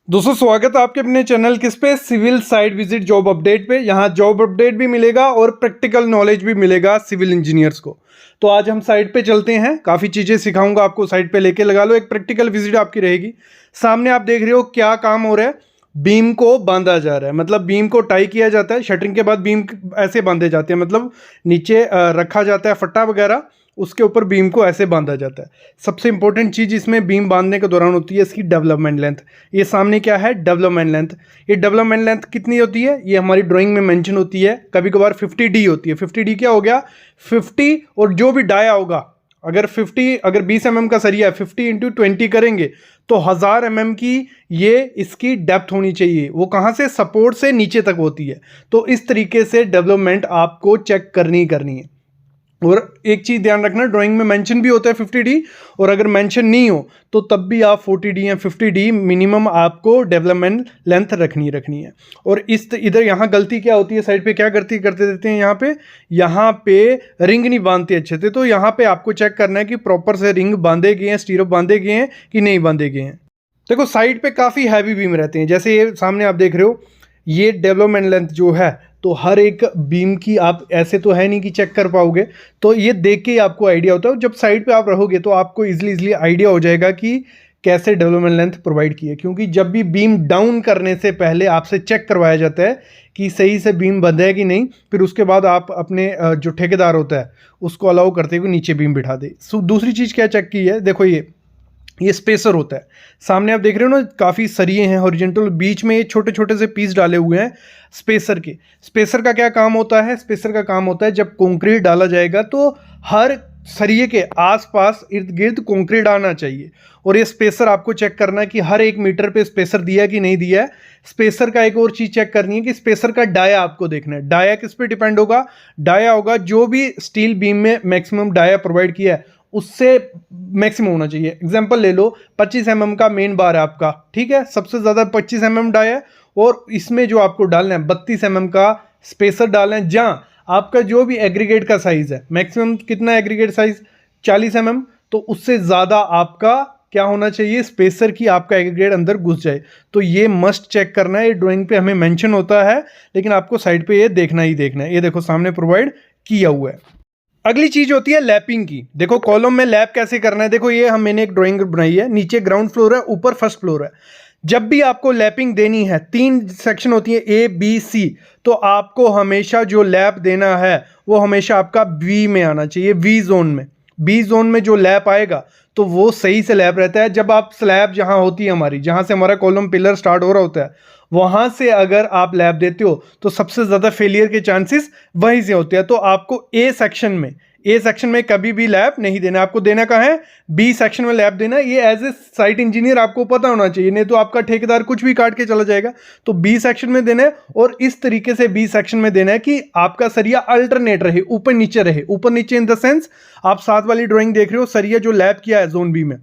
दोस्तों स्वागत है आपके अपने चैनल किस पे civil site visit job update पे। यहाँ जॉब अपडेट भी मिलेगा और प्रैक्टिकल नॉलेज भी मिलेगा सिविल इंजीनियर्स को। तो आज हम साइट पे चलते हैं, काफ़ी चीज़ें सिखाऊंगा आपको, साइट पे लेके लगा लो, एक प्रैक्टिकल विजिट आपकी रहेगी। सामने आप देख रहे हो क्या काम हो रहा है, बीम को बांधा जा रहा है, मतलब बीम को टाई किया जाता है। शटरिंग के बाद बीम ऐसे बांधे जाते हैं, मतलब नीचे रखा जाता है फट्टा वगैरह, उसके ऊपर बीम को ऐसे बांधा जाता है। सबसे इंपॉर्टेंट चीज़ इसमें बीम बांधने के दौरान होती है इसकी डेवलपमेंट लेंथ। ये सामने क्या है, डेवलपमेंट लेंथ। ये डेवलपमेंट लेंथ कितनी होती है, ये हमारी ड्राइंग में मेंशन होती है। कभी कभार 50D होती है। 50D क्या हो गया, 50 और जो भी डाया होगा, अगर 20 mm का सरिया है, 50 × 20 करेंगे तो 1000 mm की ये इसकी डेप्थ होनी चाहिए। वो कहाँ से, सपोर्ट से नीचे तक होती है। तो इस तरीके से डेवलपमेंट आपको चेक करनी है। और एक चीज़ ध्यान रखना, ड्राइंग में मेंशन भी होता है 50D, और अगर मेंशन नहीं हो तो तब भी आप 40D या 50D मिनिमम आपको डेवलपमेंट लेंथ रखनी है। और इधर यहाँ गलती क्या होती है, साइड पे क्या गलती करते देते हैं, यहाँ पे रिंग नहीं बांधते अच्छे से। तो यहाँ पे आपको चेक करना है कि प्रॉपर से रिंग बांधे गए हैं, स्टीरअप बांधे गए हैं कि नहीं बांधे गए हैं। देखो साइड पे काफ़ी हैवी बीम रहते हैं, जैसे ये सामने आप देख रहे हो, ये डेवलपमेंट लेंथ जो है, तो हर एक बीम की आप ऐसे तो है नहीं कि चेक कर पाओगे, तो ये देख के ही आपको आइडिया होता है। जब साइड पे आप रहोगे तो आपको इजीली आइडिया हो जाएगा कि कैसे डेवलपमेंट लेंथ प्रोवाइड की है। क्योंकि जब भी बीम डाउन करने से पहले आपसे चेक करवाया जाता है कि सही से बीम बंधा है कि नहीं, फिर उसके बाद आप अपने जो ठेकेदार होता है उसको अलाउ करते हुए नीचे बीम बिठा दे। दूसरी चीज़ क्या चेक की है, देखो ये स्पेसर होता है। सामने आप देख रहे हो ना, काफ़ी सरिये हैं हॉरिजॉन्टल, बीच में ये छोटे छोटे से पीस डाले हुए हैं स्पेसर के। स्पेसर का क्या काम होता है, स्पेसर का काम होता है जब कंक्रीट डाला जाएगा तो हर सरिये के आसपास इर्द गिर्द कंक्रीट आना चाहिए। और ये स्पेसर आपको चेक करना है कि हर 1 मीटर पे स्पेसर दिया कि नहीं दिया है। स्पेसर का एक और चीज़ चेक करनी है कि स्पेसर का डाया आपको देखना है। डाया किस पे डिपेंड होगा, डाया होगा जो भी स्टील बीम में मैक्सिमम डाया प्रोवाइड किया है उससे मैक्सिमम होना चाहिए। एग्जांपल ले लो, 25 mm का मेन बार है आपका, ठीक है, सबसे ज़्यादा 25 mm डाया है, और इसमें जो आपको डालना है 32 mm का स्पेसर डालना है। जहाँ आपका जो भी एग्रीगेट का साइज़ है, मैक्सिमम कितना एग्रीगेट साइज़ 40 mm, तो उससे ज़्यादा आपका क्या होना चाहिए, स्पेसर की आपका एग्रीगेट अंदर घुस जाए। तो ये मस्ट चेक करना है। ये ड्राइंग पे हमें मेंशन होता है, लेकिन आपको साइड पे ये देखना है। ये देखो सामने प्रोवाइड किया हुआ है। अगली चीज होती है लैपिंग की। देखो कॉलम में लैप कैसे करना है, देखो मैंने एक ड्राइंग बनाई है, नीचे ग्राउंड फ्लोर है, ऊपर फर्स्ट फ्लोर है। जब भी आपको लैपिंग देनी है, 3 सेक्शन होती है A B C, तो आपको हमेशा जो लैप देना है वो हमेशा आपका बी में आना चाहिए, वी जोन में। बी जोन में जो लैप आएगा तो वो सही से लैप रहता है। जब आप स्लैब जहां होती है हमारी, जहां से हमारा कॉलम पिलर स्टार्ट हो रहा होता है, वहां से अगर आप लैप देते हो तो सबसे ज्यादा फेलियर के चांसेस वहीं से होते हैं। तो आपको ए सेक्शन में कभी भी लैप नहीं देना। आपको देना कहाँ है, बी सेक्शन में लैप देना। ये एज ए साइट इंजीनियर आपको पता होना चाहिए, नहीं तो आपका ठेकेदार कुछ भी काट के चला जाएगा। तो बी सेक्शन में देना है, और इस तरीके से बी सेक्शन में देना है कि आपका सरिया अल्टरनेट रहे, ऊपर नीचे रहे। ऊपर नीचे इन द सेंस, आप साथ वाली ड्राइंग देख रहे हो, सरिया जो लैप किया है जोन बी में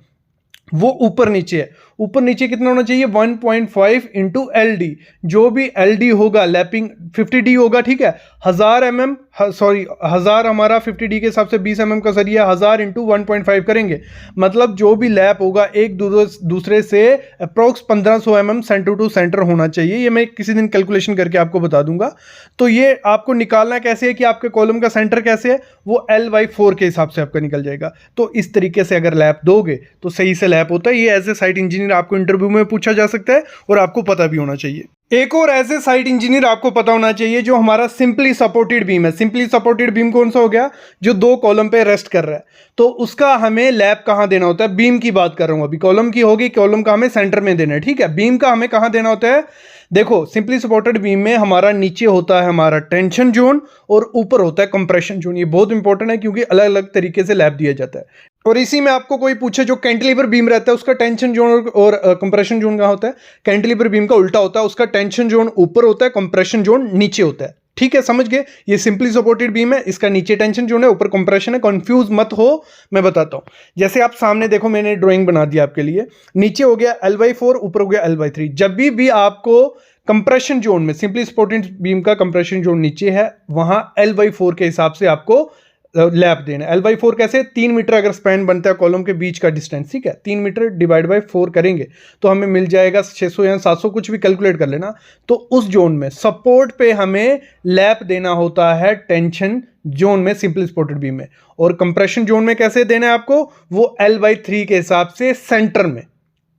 वो ऊपर नीचे है। ऊपर नीचे कितना होना चाहिए, 1.5 × LD। जो भी LD होगा, लैपिंग 50D होगा, ठीक है। 1000 हमारा 50D के हिसाब से 20 mm का सरिया, 1000 × 1.5 करेंगे, मतलब जो भी लैप होगा एक दूसरे से approx 1500 mm centre to centre होना चाहिए। ये मैं किसी दिन कैलकुलेशन करके आपको बता दूंगा। तो ये आपको निकालना कैसे है कि आपके कॉलम का सेंटर कैसे है, वो L/4 के हिसाब से आपका निकल जाएगा। तो इस तरीके से अगर लैप दोगे तो सही से लैप होता है। ये एज ए साइट इंजीनियर आपको इंटरव्यू में पूछा जा सकता है, और आपको पता भी होना चाहिए। एक और एज ए साइट इंजीनियर आपको पता होना चाहिए जो हमारा सिंपली सपोर्टेड बीम है। सिंपली सपोर्टेड बीम कौन सा हो गया, जो 2 कॉलम पे रेस्ट कर रहा है, तो उसका हमें लैप कहां देना होता है। बीम की बात कर रहा हूं अभी, कॉलम की होगी, कॉलम का हमें सेंटर में देना है, ठीक है। बीम का हमें कहां देना होता है, देखो सिंपली सपोर्टेड बीम में हमारा नीचे होता है हमारा टेंशन जोन, और ऊपर होता है कंप्रेशन जोन। ये बहुत इंपॉर्टेंट है क्योंकि अलग अलग तरीके से लैप दिया जाता है। और इसी में आपको कोई पूछे, जो कैंटिलीवर बीम रहता है उसका टेंशन जोन और कंप्रेशन जोन कहाँ होता है, कैंटिलीवर बीम का उल्टा होता है, उसका टेंशन जोन ऊपर होता है, कंप्रेशन जोन नीचे होता है, ठीक है, समझ गए। ये सिंपली सपोर्टेड बीम है, इसका नीचे टेंशन जोन है, ऊपर कंप्रेशन है। कंफ्यूज मत हो, मैं बताता हूं। जैसे आप सामने देखो, मैंने ड्राइंग बना दी आपके लिए, नीचे हो गया L/4, ऊपर हो गया L/3। जब भी आपको कंप्रेशन जोन में, सिंपली सपोर्टेड बीम का कंप्रेशन जोन नीचे है, वहां L/4 के हिसाब से आपको लैप देना है। L/4 कैसे, 3 मीटर अगर स्पैन बनता है कॉलम के बीच का डिस्टेंस, ठीक है, 3 मीटर डिवाइड बाय 4 करेंगे तो हमें मिल जाएगा 600 या 700, कुछ भी कैलकुलेट कर लेना। तो उस जोन में सपोर्ट पे हमें लैप देना होता है टेंशन जोन में, सिंपल सपोर्टेड बीम में। और कंप्रेशन जोन में कैसे देना है आपको, वो L/3 के हिसाब से सेंटर में।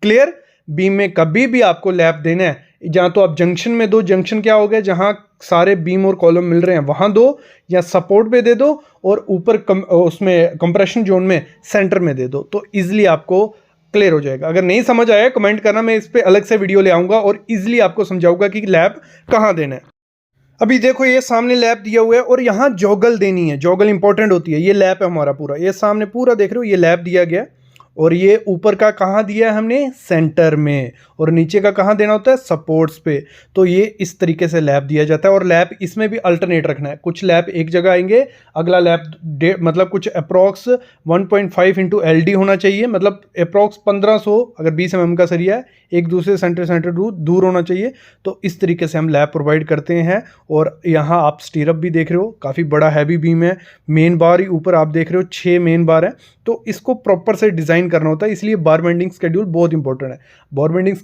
क्लियर, बीम में कभी भी आपको लैप देना है, जहां तो आप जंक्शन में दो, जंक्शन क्या हो गया, जहां सारे बीम और कॉलम मिल रहे हैं वहां दो, या सपोर्ट पे दे दो, और ऊपर उसमें कंप्रेशन जोन में सेंटर में दे दो, तो इजीली आपको क्लियर हो जाएगा। अगर नहीं समझ आया कमेंट करना, मैं इस पे अलग से वीडियो ले आऊंगा और इजीली आपको समझाऊंगा कि लैप कहां देना है। अभी देखो ये सामने लैप दिया हुआ है और यहां जॉगल देनी है, जॉगल इंपॉर्टेंट होती है। ये लैप है हमारा पूरा, ये सामने पूरा देख रहे हो, ये लैप दिया गया, और ये ऊपर का कहाँ दिया है हमने, सेंटर में, और नीचे का कहाँ देना होता है, सपोर्ट्स पे। तो ये इस तरीके से लैप दिया जाता है। और लैप इसमें भी अल्टरनेट रखना है, कुछ लैप एक जगह आएंगे, अगला लैप मतलब कुछ अप्रॉक्स 1.5 इंटू LD होना चाहिए, मतलब अप्रॉक्स 1500, अगर 20 mm का सरिया है, एक दूसरे सेंटर दूर होना चाहिए। तो इस तरीके से हम लैप प्रोवाइड करते हैं। और यहाँ आप स्टीरअप भी देख रहे हो, काफ़ी बड़ा हैवी बीम है, मेन बार ही ऊपर आप देख रहे हो 6 मेन बार है। तो इसको प्रॉपर से डिज़ाइन करना होता है, इसलिए बार बेंडिंग शेड्यूल बहुत इंपॉर्टेंट है। बार बेंडिंग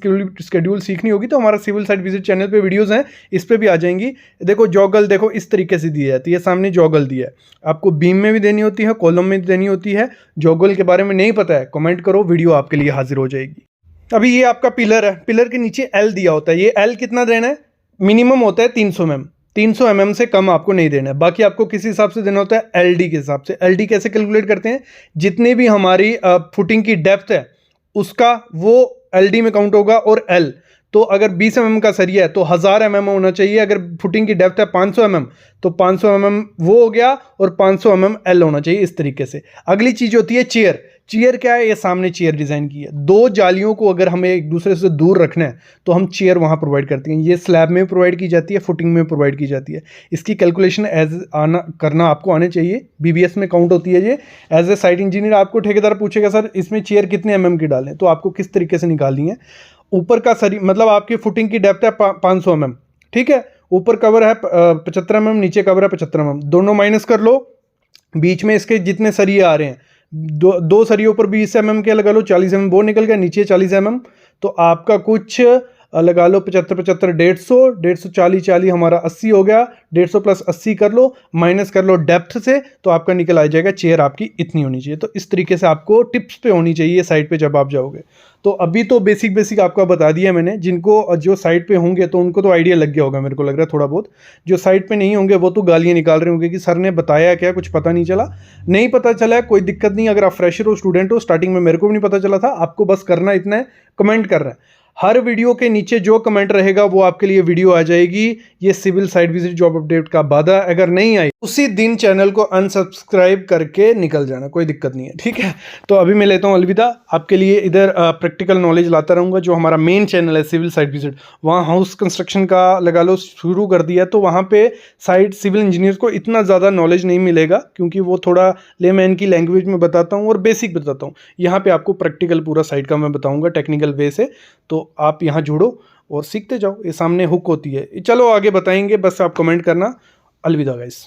शेड्यूल सीखनी होगी तो हमारा सिविल साइट विजिट चैनल पे वीडियोस हैं, इस पे भी आ जाएंगी। देखो जॉगल, देखो इस तरीके से दी जाती है, सामने जॉगल दिया है, आपको बीम में भी देनी होती है, कॉलम में भी देनी होती है। जॉगल के बारे में नहीं पता है, कमेंट करो, वीडियो आपके लिए हाजिर हो जाएगी। अभी ये आपका पिलर है, पिलर के नीचे L दिया होता है, ये L कितना देना है, मिनिमम होता है 300 mm, 300 mm से कम आपको नहीं देना है। बाकी आपको किस हिसाब से देना होता है, LD के हिसाब से। LD कैसे कैलकुलेट करते हैं, जितनी भी हमारी फुटिंग की डेप्थ है उसका वो LD में काउंट होगा। और L तो अगर 20 mm का सरिया है तो 1000 mm होना चाहिए। अगर फुटिंग की डेप्थ है 500 mm तो 500 mm वो हो गया, और 500 mm L होना चाहिए, इस तरीके से। अगली चीज होती है चेयर। चेयर क्या है, ये सामने चेयर डिजाइन की है। दो जालियों को अगर हमें एक दूसरे से दूर रखना है तो हम चेयर वहां प्रोवाइड करते हैं। ये स्लैब में प्रोवाइड की जाती है, फुटिंग में प्रोवाइड की जाती है। इसकी कैलकुलेशन करना आपको आने चाहिए, BBS में काउंट होती है ये। एज ए साइट इंजीनियर आपको ठेकेदार पूछेगा सर इसमें चेयर कितने mm की डालें, तो आपको किस तरीके से निकालनी है। ऊपर का सरी मतलब आपकी फुटिंग की डेप्थ है 500 mm, ठीक है, ऊपर कवर है 75 mm, नीचे कवर है 75 mm, दोनों माइनस कर लो। बीच में इसके जितने सरिये आ रहे हैं, दो सरियों पर 20 mm के लगा लो, 40 mm वो निकल गया, नीचे 40 mm। तो आपका कुछ लगा लो 75 75 150 40 40 हमारा 80 हो गया। 150 प्लस 80 कर लो, माइनस कर लो डेप्थ से, तो आपका निकल आ जाएगा चेयर आपकी इतनी होनी चाहिए। तो इस तरीके से आपको टिप्स पे होनी चाहिए साइट पे जब आप जाओगे। तो अभी तो बेसिक आपका बता दिया मैंने, जिनको जो साइट पे होंगे तो उनको तो आइडिया लग गया होगा, मेरे को लग रहा है थोड़ा बहुत। जो साइट पे नहीं होंगे वो तो गालियाँ निकाल रहे होंगे कि सर ने बताया क्या, कुछ पता नहीं चला। नहीं पता चला, कोई दिक्कत नहीं। अगर आप फ्रेशर हो, स्टूडेंट हो, स्टार्टिंग में मेरे को भी नहीं पता चला था, आपको बस करना इतना है, कमेंट करना है। हर वीडियो के नीचे जो कमेंट रहेगा वो आपके लिए वीडियो आ जाएगी। ये civil site visit job update का वादा, अगर नहीं आई उसी दिन चैनल को अनसब्सक्राइब करके निकल जाना, कोई दिक्कत नहीं है, ठीक है। तो अभी मैं लेता हूँ अलविदा। आपके लिए इधर प्रैक्टिकल नॉलेज लाता रहूँगा। जो हमारा मेन चैनल है सिविल साइट विजिट, वहाँ हाउस कंस्ट्रक्शन का लगा लो शुरू कर दिया, तो वहाँ पे साइट सिविल इंजीनियर्स को इतना ज़्यादा नॉलेज नहीं मिलेगा, क्योंकि वो थोड़ा लेमैन की लैंग्वेज में बताता हूँ और बेसिक बताता हूँ। यहाँ पे आपको प्रैक्टिकल पूरा साइट का मैं बताऊँगा टेक्निकल वे से। तो आप यहाँ जुड़ो और सीखते जाओ। ये सामने हुक होती है, चलो आगे बताएंगे, बस आप कमेंट करना। अलविदा गाइस।